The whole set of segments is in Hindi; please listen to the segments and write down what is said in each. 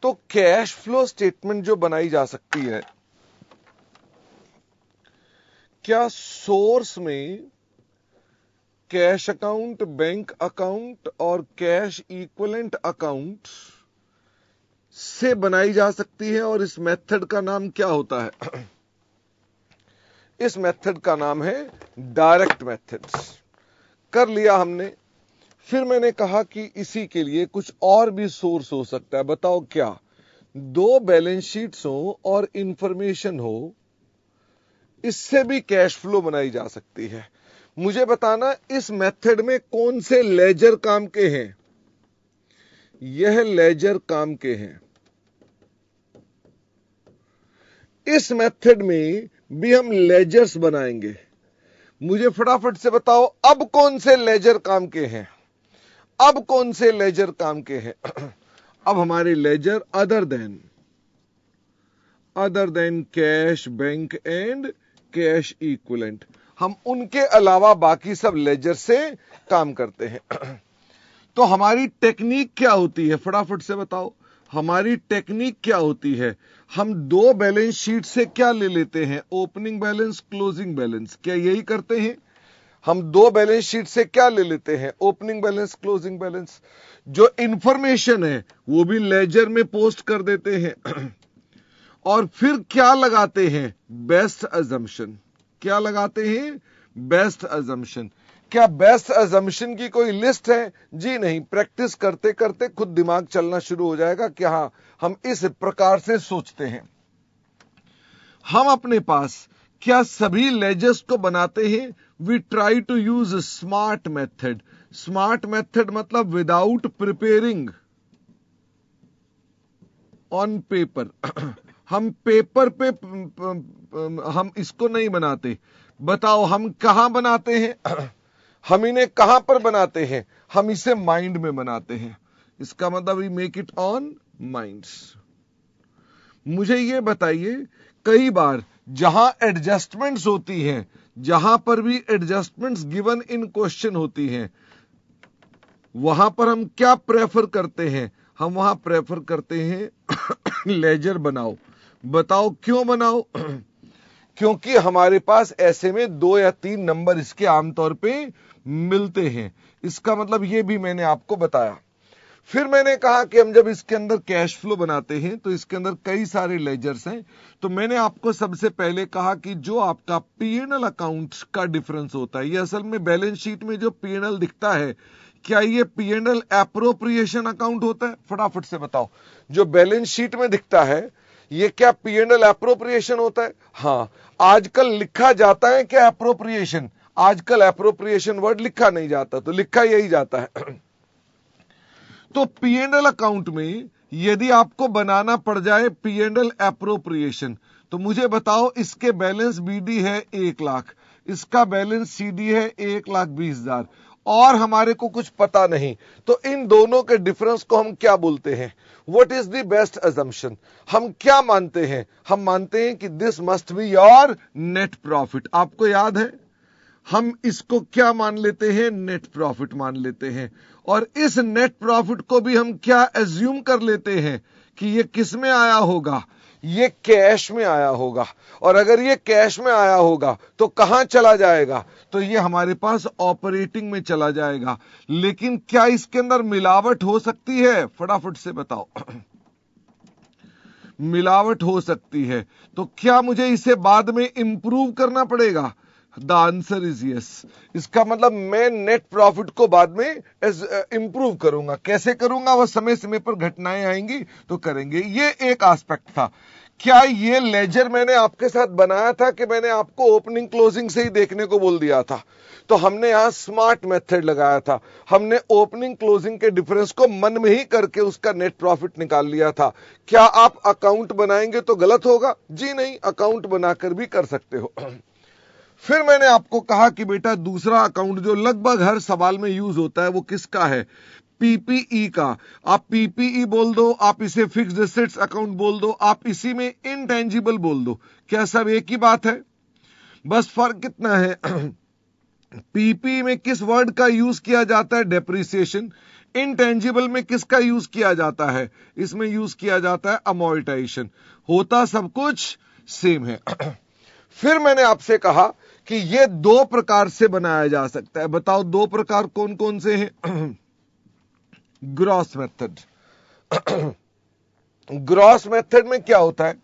तो कैश फ्लो स्टेटमेंट जो बनाई जा सकती है, क्या सोर्स में कैश अकाउंट, बैंक अकाउंट और कैश इक्विवेलेंट अकाउंट से बनाई जा सकती है? और इस मेथड का नाम क्या होता है? इस मेथड का नाम है डायरेक्ट मेथड। कर लिया हमने। फिर मैंने कहा कि इसी के लिए कुछ और भी सोर्स हो सकता है। बताओ क्या? दो बैलेंस शीट्स हो और इंफॉर्मेशन हो, इससे भी कैश फ्लो बनाई जा सकती है। मुझे बताना इस मेथड में कौन से लेजर काम के हैं? यह लेजर काम के हैं। इस मेथड में भी हम लेजर्स बनाएंगे। मुझे फटाफट से बताओ अब कौन से लेजर काम के हैं? अब कौन से लेजर काम के हैं? अब हमारे ledger other than cash, bank and cash equivalent, हम उनके अलावा बाकी सब लेजर से काम करते हैं। तो हमारी टेक्निक क्या होती है? फटाफट से बताओ हमारी टेक्निक क्या होती है? हम दो बैलेंस शीट से क्या ले लेते हैं? Opening balance, closing balance. क्या यही करते हैं? हम दो बैलेंस शीट से क्या ले लेते हैं? Opening balance, closing balance. जो इंफॉर्मेशन है वो भी लेजर में पोस्ट कर देते हैं। और फिर क्या लगाते हैं? Best assumption. क्या लगाते हैं? Best assumption. क्या बेस्ट अजम्पशन की कोई लिस्ट है? जी नहीं। प्रैक्टिस करते करते खुद दिमाग चलना शुरू हो जाएगा कि हां, हम इस प्रकार से सोचते हैं। हम अपने पास क्या सभी लेजर्स को बनाते हैं? We try to use smart method. Smart method मतलब विदाउट प्रिपेयरिंग ऑन पेपर। हम पेपर पे हम इसको नहीं बनाते। बताओ हम कहां बनाते हैं? हम इन्हें कहां पर बनाते हैं? हम इसे माइंड में बनाते हैं। इसका मतलब we make it on minds. मुझे ये बताइए, कई बार जहां एडजस्टमेंट्स होती हैं, जहां पर भी एडजस्टमेंट्स गिवन इन क्वेश्चन होती हैं, वहां पर हम क्या प्रेफर करते हैं? हम वहां प्रेफर करते हैं लेजर बनाओ। बताओ क्यों बनाओ? क्योंकि हमारे पास ऐसे में 2 या 3 नंबर इसके आमतौर पे मिलते हैं। इसका मतलब ये भी मैंने आपको बताया। फिर मैंने कहा कि हम जब इसके अंदर कैश फ्लो बनाते हैं तो इसके अंदर कई सारे लेजर्स हैं। तो मैंने आपको सबसे पहले कहा कि जो आपका P&L अकाउंट का डिफरेंस होता है, ये असल में बैलेंस शीट में जो P&L दिखता है, क्या ये P&L एप्रोप्रिएशन अकाउंट होता है? फटाफट से बताओ। जो बैलेंस शीट में दिखता है ये क्या P&L एप्रोप्रिएशन होता है? हां। आजकल लिखा जाता है क्या एप्रोप्रिएशन? आजकल एप्रोप्रिएशन वर्ड लिखा नहीं जाता, तो लिखा यही जाता है। तो P&L अकाउंट में यदि आपको बनाना पड़ जाए P&L एप्रोप्रिएशन, तो मुझे बताओ इसके बैलेंस BD है 1 लाख, इसका बैलेंस CD है 1,20,000 और हमारे को कुछ पता नहीं, तो इन दोनों के डिफरेंस को हम क्या बोलते हैं? What is the best assumption? हम क्या मानते हैं? हम मानते हैं कि this must be your net profit. आपको याद है हम इसको क्या मान लेते हैं? नेट प्रॉफिट मान लेते हैं। और इस नेट प्रॉफिट को भी हम क्या एज्यूम कर लेते हैं कि ये किस में आया होगा? ये कैश में आया होगा। और अगर ये कैश में आया होगा तो कहां चला जाएगा? तो ये हमारे पास ऑपरेटिंग में चला जाएगा। लेकिन क्या इसके अंदर मिलावट हो सकती है? फटाफट से बताओ। मिलावट हो सकती है। तो क्या मुझे इसे बाद में इंप्रूव करना पड़ेगा? The answer is yes. इसका मतलब मैं नेट प्रॉफिट को बाद में इंप्रूव करूंगा। कैसे करूंगा? वह समय समय पर घटनाएं आएंगी तो करेंगे। ये एक एस्पेक्ट था। क्या ये लेजर मैंने आपके साथ बनाया था कि मैंने आपको ओपनिंग क्लोजिंग से ही देखने को बोल दिया था? तो हमने यहां स्मार्ट मेथड लगाया था। हमने ओपनिंग क्लोजिंग के डिफरेंस को मन में ही करके उसका नेट प्रॉफिट निकाल लिया था। क्या आप अकाउंट बनाएंगे तो गलत होगा? जी नहीं, अकाउंट बनाकर भी कर सकते हो। फिर मैंने आपको कहा कि बेटा दूसरा अकाउंट जो लगभग हर सवाल में यूज होता है वो किसका है? पीपीई का। आप पीपीई बोल दो, आप इसे फिक्स्ड एसेट्स अकाउंट बोल दो, आप इसी में इनटेंजिबल बोल दो, क्या सब एक ही बात है? बस फर्क कितना है? पीपी में किस वर्ड का यूज किया जाता है? डेप्रिसिएशन। इंटेंजिबल में किसका यूज किया जाता है? इसमें यूज किया जाता है अमोर्टाइजेशन। होता सब कुछ सेम है। फिर मैंने आपसे कहा कि ये दो प्रकार से बनाया जा सकता है। बताओ दो प्रकार कौन कौन से हैं? Gross method. ग्रॉस मेथड में क्या होता है?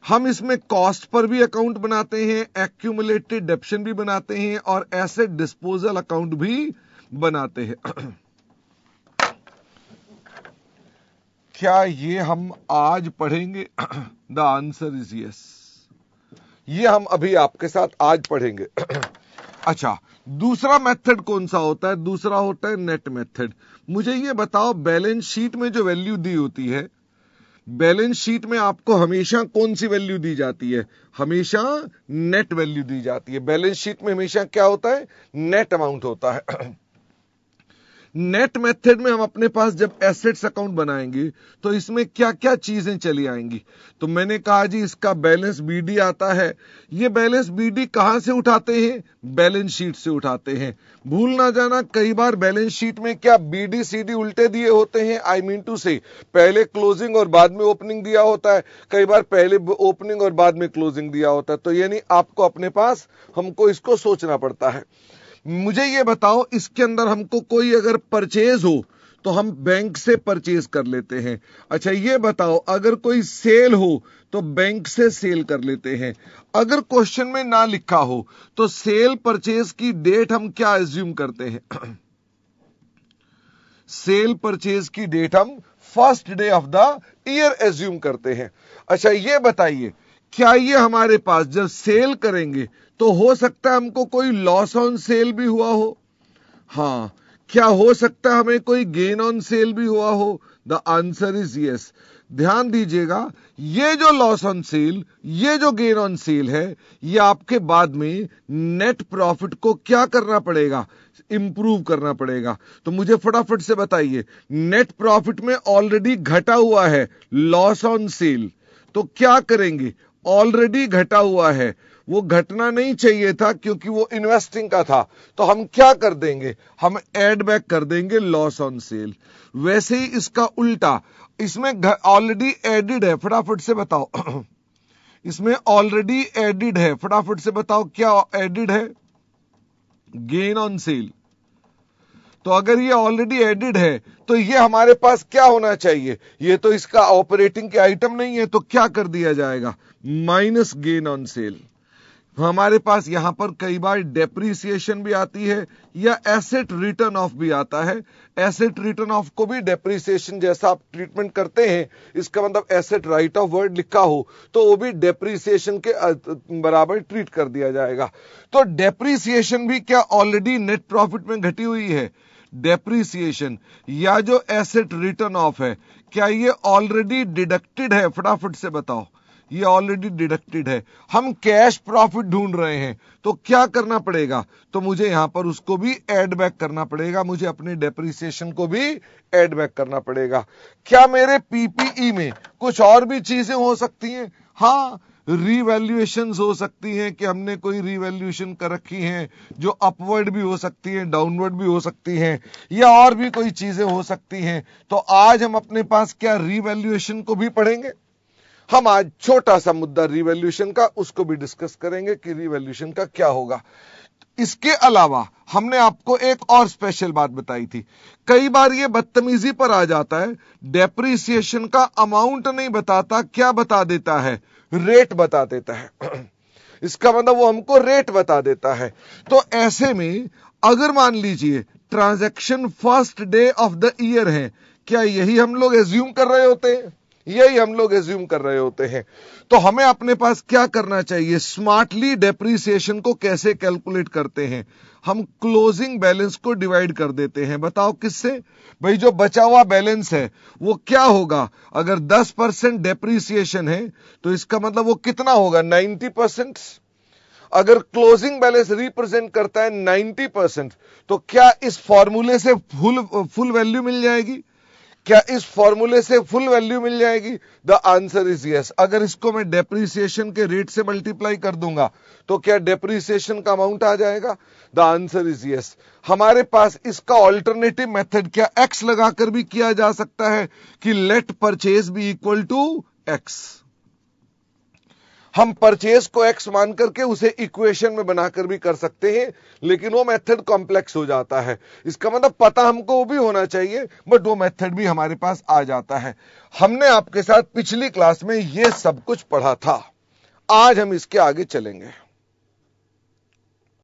हम इसमें कॉस्ट पर भी अकाउंट बनाते हैं, एक्यूमुलेटेड डेप्शन भी बनाते हैं और एसेट डिस्पोजल अकाउंट भी बनाते हैं। क्या ये हम आज पढ़ेंगे? The answer is yes. ये हम अभी आपके साथ आज पढ़ेंगे। अच्छा, दूसरा मेथड कौन सा होता है? दूसरा होता है नेट मेथड। मुझे ये बताओ, बैलेंस शीट में जो वैल्यू दी होती है, बैलेंस शीट में आपको हमेशा कौन सी वैल्यू दी जाती है? हमेशा नेट वैल्यू दी जाती है। बैलेंस शीट में हमेशा क्या होता है? नेट अमाउंट होता है। नेट मेथड में हम अपने पास जब एसेट्स अकाउंट बनाएंगे तो इसमें क्या क्या चीजें चली आएंगी? तो मैंने कहा जी इसका बैलेंस बीडी आता है। ये बैलेंस बीडी कहां से उठाते हैं? बैलेंस शीट से उठाते हैं। भूल ना जाना, कई बार बैलेंस शीट में क्या बीडी सीडी उल्टे दिए होते हैं। आई मीन टू से पहले क्लोजिंग और बाद में ओपनिंग दिया होता है, कई बार पहले ओपनिंग और बाद में क्लोजिंग दिया होता है। तो यानी आपको अपने पास हमको इसको सोचना पड़ता है। मुझे ये बताओ, इसके अंदर हमको कोई अगर परचेज हो तो हम बैंक से परचेज कर लेते हैं। अच्छा ये बताओ, अगर कोई सेल हो तो बैंक से सेल कर लेते हैं। अगर क्वेश्चन में ना लिखा हो तो सेल परचेज की डेट हम क्या एज्यूम करते हैं? सेल परचेज की डेट हम first day of the year assume करते हैं। अच्छा ये बताइए, क्या ये हमारे पास जब सेल करेंगे तो हो सकता है हमको कोई लॉस ऑन सेल भी हुआ हो? हां। क्या हो सकता है हमें कोई गेन ऑन सेल भी हुआ हो? The answer is yes. ध्यान दीजिएगा, ये जो लॉस ऑन सेल, ये जो गेन ऑन सेल है, ये आपके बाद में नेट प्रॉफिट को क्या करना पड़ेगा? इंप्रूव करना पड़ेगा। तो मुझे फटाफट से बताइए, नेट प्रॉफिट में ऑलरेडी घटा हुआ है लॉस ऑन सेल, तो क्या करेंगे? ऑलरेडी घटा हुआ है, वो घटना नहीं चाहिए था क्योंकि वो इन्वेस्टिंग का था, तो हम क्या कर देंगे? हम ऐड बैक कर देंगे लॉस ऑन सेल। वैसे ही इसका उल्टा, इसमें ऑलरेडी एडिड है, फटाफट से बताओ। इसमें ऑलरेडी एडिड है, फटाफट से बताओ क्या एडिड है? Gain on sale. तो अगर ये ऑलरेडी एडिड है तो ये हमारे पास क्या होना चाहिए? ये तो इसका ऑपरेटिंग के आइटम नहीं है, तो क्या कर दिया जाएगा? Minus gain on sale. हमारे पास यहां पर कई बार डेप्रिसिएशन भी आती है या एसेट रिटर्न ऑफ भी आता है। एसेट रिटर्न ऑफ को भी डेप्रिसिएशन जैसा आप ट्रीटमेंट करते हैं, इसका मतलब एसेट राइट ऑफ वर्ड लिखा हो तो वो भी डेप्रिसिएशन के बराबर ट्रीट कर दिया जाएगा। तो डेप्रिसिएशन भी क्या ऑलरेडी नेट प्रॉफिट में घटी हुई है? डेप्रिसिएशन या जो एसेट रिटर्न ऑफ है, क्या ये ऑलरेडी डिडक्टेड है? फटाफट से बताओ। ये ऑलरेडी डिडक्टेड है। हम कैश प्रॉफिट ढूंढ रहे हैं तो क्या करना पड़ेगा? तो मुझे यहां पर उसको भी ऐड बैक करना पड़ेगा, मुझे अपने डेप्रिसिएशन को भी ऐड बैक करना पड़ेगा। क्या मेरे पीपीई में कुछ और भी चीजें हो सकती हैं? हाँ, रीवैल्यूएशंस हो सकती हैं कि हमने कोई रीवैल्यूएशन कर रखी हैं जो अपवर्ड भी हो सकती हैं, डाउनवर्ड भी हो सकती हैं, या और भी कोई चीजें हो सकती हैं। तो आज हम अपने पास क्या रीवैल्यूएशन को भी पढ़ेंगे। हम आज छोटा सा मुद्दा रीवैल्यूएशन का, उसको भी डिस्कस करेंगे कि रीवैल्यूएशन का क्या होगा। इसके अलावा हमने आपको एक और स्पेशल बात बताई थी। कई बार ये बदतमीजी पर आ जाता है, डेप्रिसिएशन का अमाउंट नहीं बताता, क्या बता देता है? रेट बता देता है। इसका मतलब वो हमको रेट बता देता है। तो ऐसे में अगर मान लीजिए transaction first day of the year है, क्या यही हम लोग एज्यूम कर रहे होते हैं? यही हम लोग एज्यूम कर रहे होते हैं। तो हमें अपने पास क्या करना चाहिए? स्मार्टली डेप्रिसिएशन को कैसे कैलकुलेट करते हैं? हम क्लोजिंग बैलेंस को डिवाइड कर देते हैं। बताओ किससे? भाई जो बचा हुआ बैलेंस है वो क्या होगा? अगर 10% डेप्रिसिएशन है तो इसका मतलब वो कितना होगा? 90%। अगर क्लोजिंग बैलेंस रिप्रेजेंट करता है 90%, तो क्या इस फॉर्मूले से फुल वैल्यू मिल जाएगी? क्या इस फॉर्मूले से फुल वैल्यू मिल जाएगी? The answer is yes. अगर इसको मैं डेप्रीसिएशन के रेट से मल्टीप्लाई कर दूंगा तो क्या डेप्रीसिएशन का अमाउंट आ जाएगा? The answer is yes. हमारे पास इसका ऑल्टरनेटिव मेथड क्या एक्स लगाकर भी किया जा सकता है कि let purchase be equal to x. हम परचेज को एक्स मान करके उसे इक्वेशन में बनाकर भी कर सकते हैं, लेकिन वो मेथड कॉम्प्लेक्स हो जाता है। इसका मतलब पता हमको वो भी होना चाहिए, बट वो मेथड भी हमारे पास आ जाता है। हमने आपके साथ पिछली क्लास में ये सब कुछ पढ़ा था, आज हम इसके आगे चलेंगे।